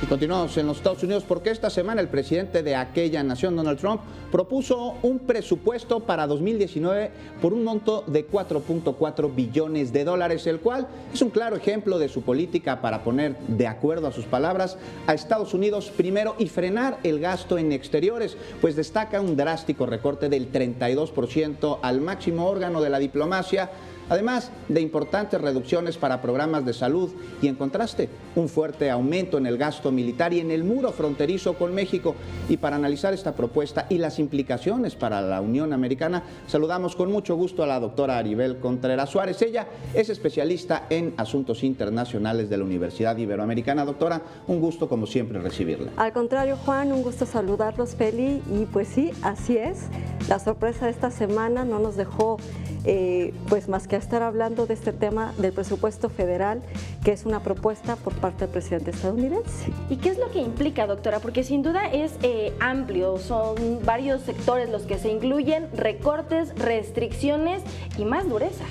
Y continuamos en los Estados Unidos porque esta semana el presidente de aquella nación, Donald Trump, propuso un presupuesto para 2019 por un monto de 4.4 billones de dólares, el cual es un claro ejemplo de su política para poner de acuerdo a sus palabras a Estados Unidos primero y frenar el gasto en exteriores, pues destaca un drástico recorte del 32% al máximo órgano de la diplomacia, además de importantes reducciones para programas de salud y, en contraste, un fuerte aumento en el gasto militar y en el muro fronterizo con México. Y para analizar esta propuesta y las implicaciones para la Unión Americana, saludamos con mucho gusto a la doctora Aribel Contreras Suárez. Ella es especialista en asuntos internacionales de la Universidad Iberoamericana. Doctora, un gusto como siempre recibirla. Al contrario, Juan, un gusto saludarlos, Feli. Y pues sí, así es. La sorpresa de esta semana no nos dejó pues más que estar hablando de este tema del presupuesto federal, que es una propuesta por parte del presidente estadounidense. ¿Y qué es lo que implica, doctora? Porque sin duda es amplio, son varios sectores los que se incluyen, recortes, restricciones y más dureza.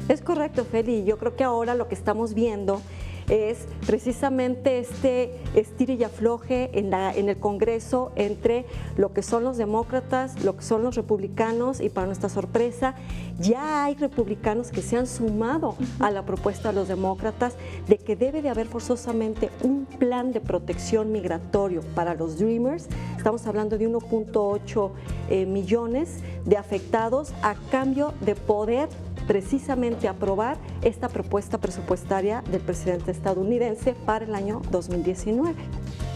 Es correcto, Feli. Yo creo que ahora lo que estamos viendo es precisamente este estire y afloje en el Congreso entre lo que son los demócratas, lo que son los republicanos, y para nuestra sorpresa ya hay republicanos que se han sumado a la propuesta de los demócratas de que debe de haber forzosamente un plan de protección migratorio para los Dreamers. Estamos hablando de 1.8 millones de afectados a cambio de poder precisamente aprobar esta propuesta presupuestaria del presidente estadounidense para el año 2019.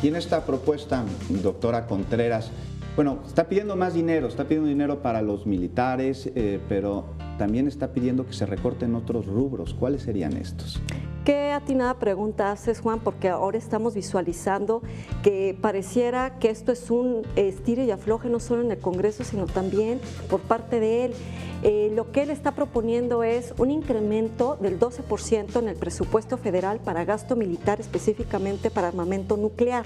Y en esta propuesta, doctora Contreras, bueno, está pidiendo más dinero, está pidiendo dinero para los militares, pero también está pidiendo que se recorten otros rubros. ¿Cuáles serían estos? Qué atinada pregunta haces, Juan, porque ahora estamos visualizando que pareciera que esto es un estire y afloje no solo en el Congreso, sino también por parte de él. Lo que él está proponiendo es un incremento del 12% en el presupuesto federal para gasto militar, específicamente para armamento nuclear.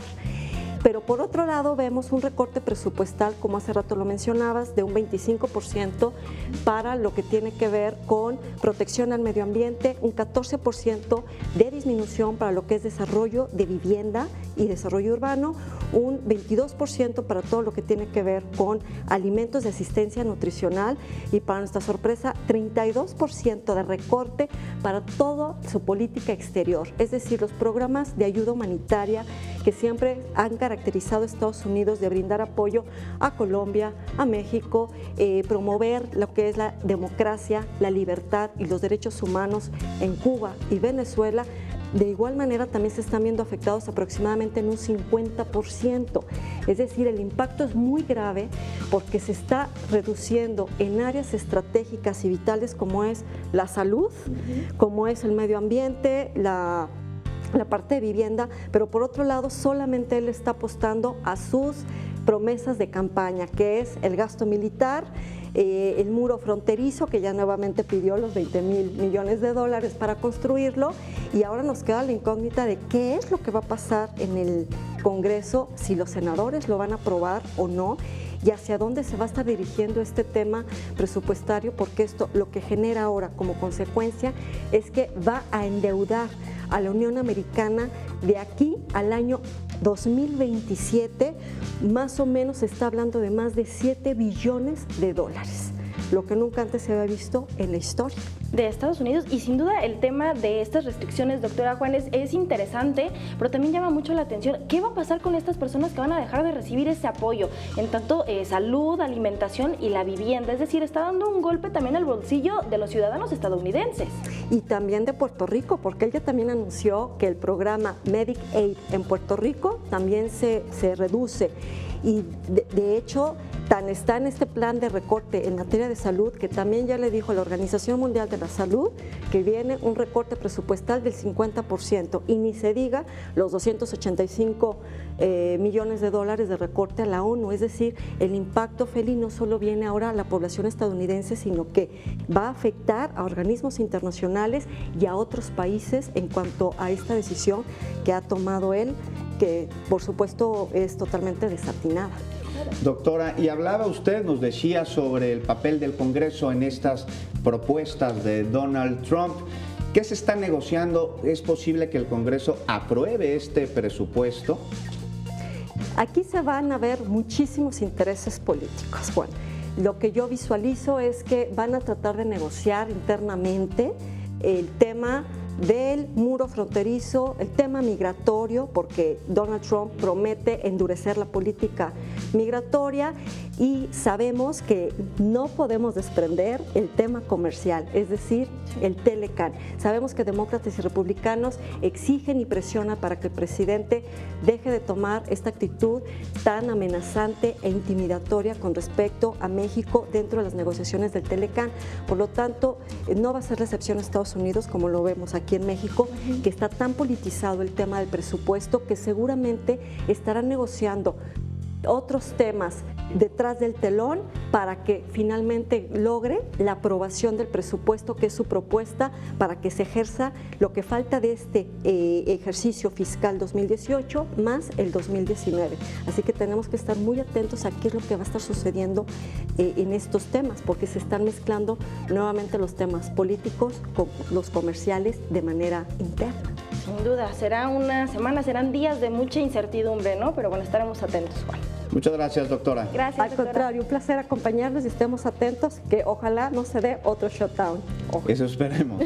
Pero por otro lado vemos un recorte presupuestal, como hace rato lo mencionabas, de un 25% para lo que tiene que ver con protección al medio ambiente, un 14% de disminución para lo que es desarrollo de vivienda y desarrollo urbano, un 22% para todo lo que tiene que ver con alimentos de asistencia nutricional y, para nuestra sorpresa, 32% de recorte para toda su política exterior, es decir, los programas de ayuda humanitaria que siempre han caracterizado a Estados Unidos de brindar apoyo a Colombia, a México, promover lo que es la democracia, la libertad y los derechos humanos en Cuba y Venezuela. De igual manera también se están viendo afectados aproximadamente en un 50%. Es decir, el impacto es muy grave porque se está reduciendo en áreas estratégicas y vitales como es la salud, como es el medio ambiente, la parte de vivienda, pero por otro lado solamente él está apostando a sus promesas de campaña, que es el gasto militar, el muro fronterizo, que ya nuevamente pidió los 20,000 millones de dólares para construirlo, y ahora nos queda la incógnita de qué es lo que va a pasar en el Congreso, si los senadores lo van a aprobar o no, y hacia dónde se va a estar dirigiendo este tema presupuestario, porque esto lo que genera ahora como consecuencia es que va a endeudar a la Unión Americana de aquí al año 2027, más o menos se está hablando de más de 7 billones de dólares, lo que nunca antes se había visto en la historia de Estados Unidos. Y sin duda el tema de estas restricciones, doctora Juárez, es interesante, pero también llama mucho la atención. ¿Qué va a pasar con estas personas que van a dejar de recibir ese apoyo en tanto salud, alimentación y la vivienda? Es decir, está dando un golpe también al bolsillo de los ciudadanos estadounidenses. Y también de Puerto Rico, porque él ya también anunció que el programa Medicaid en Puerto Rico también se reduce. Y de hecho, tan está en este plan de recorte en materia de salud que también ya le dijo a la Organización Mundial de la Salud que viene un recorte presupuestal del 50%, y ni se diga los 285 millones de dólares de recorte a la ONU. Es decir, el impacto, Feli, no solo viene ahora a la población estadounidense, sino que va a afectar a organismos internacionales y a otros países en cuanto a esta decisión que ha tomado él, que por supuesto es totalmente desatinada. Doctora, y hablaba usted, nos decía sobre el papel del Congreso en estas propuestas de Donald Trump. ¿Qué se está negociando? ¿Es posible que el Congreso apruebe este presupuesto? Aquí se van a ver muchísimos intereses políticos, Juan. Lo que yo visualizo es que van a tratar de negociar internamente el tema del muro fronterizo, el tema migratorio, porque Donald Trump promete endurecer la política migratoria y sabemos que no podemos desprender el tema comercial, es decir, el Telecan. Sabemos que demócratas y republicanos exigen y presionan para que el presidente deje de tomar esta actitud tan amenazante e intimidatoria con respecto a México dentro de las negociaciones del Telecan. Por lo tanto, no va a ser la excepción Estados Unidos, como lo vemos aquí en México, que está tan politizado el tema del presupuesto que seguramente estarán negociando otros temas detrás del telón para que finalmente logre la aprobación del presupuesto, que es su propuesta, para que se ejerza lo que falta de este ejercicio fiscal 2018 más el 2019. Así que tenemos que estar muy atentos a qué es lo que va a estar sucediendo en estos temas, porque se están mezclando nuevamente los temas políticos con los comerciales de manera interna. Sin duda, será una semana, serán días de mucha incertidumbre, ¿no? Pero bueno, estaremos atentos, Juan. Muchas gracias, doctora. Gracias, Al doctora. contrario, un placer acompañarnos y estemos atentos que ojalá no se dé otro shutdown. Ojalá. Eso esperemos.